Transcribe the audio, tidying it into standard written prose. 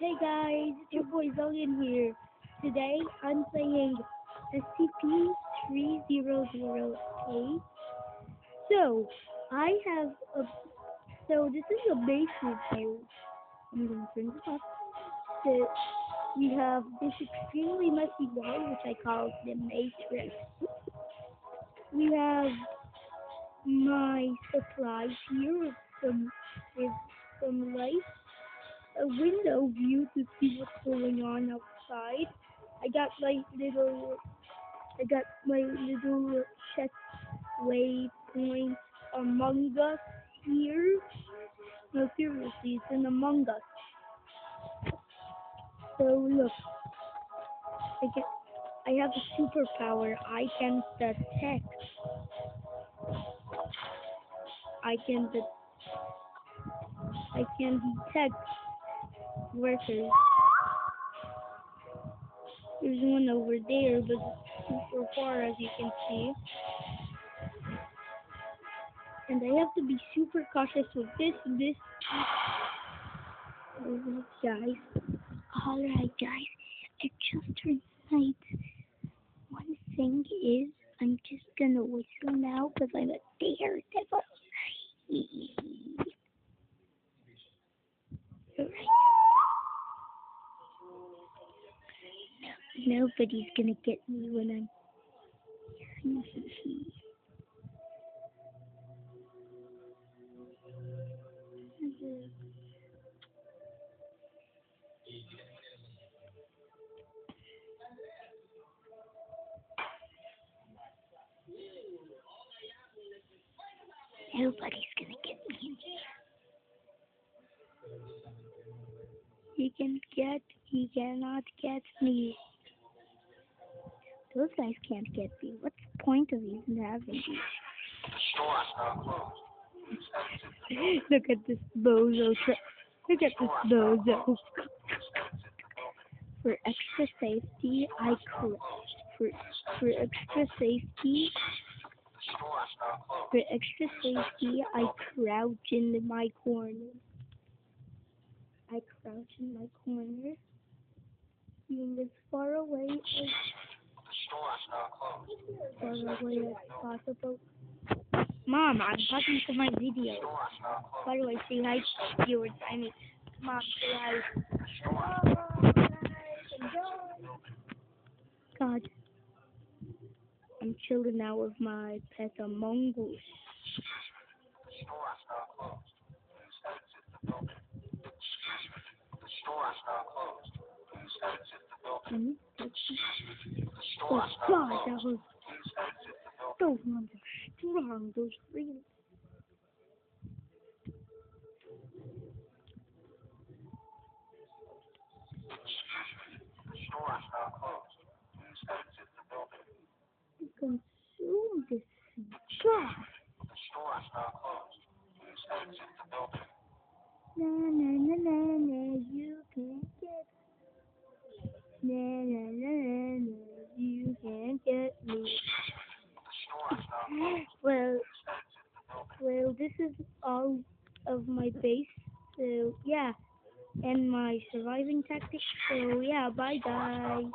Hey guys, it's your boy Zillion here. Today I'm playing SCP-3008. So I have a this is a basement here. I'm gonna turn this off. So we have this extremely messy wall which I call the Matrix. We have my supplies here with some light, a window view to see what's going on outside. I got my little chest waypoint Among Us here. No, seriously, it's in Among Us. So look, I get I have a superpower. I can det- I can detect workers. There's one over there, but it's super far as you can see. And I have to be super cautious with this. Alright, guys. Alright, guys. I just realized one thing is I'm just gonna whistle now because I'm a daredevil. Alright. Nobody's gonna get me when I'm. Nobody's gonna get me in here. He cannot get me. Those guys can't get me. What's the point of even having me? Look at this bozo. Look at this bozo. For extra safety, for extra safety, I crouch in my corner. Being as far away as possible. Mom, I'm talking to my video. By the way, say hi to viewers. Mom, say hi. God, I'm chilling now with my pet Among Us. Oh God, those ones are strong. Those really. Consume this stuff. Na na na na na, you can't get. Na na na na na, you can't get me. Well, this is all of my base. So yeah, and my surviving tactics. So yeah, bye guys.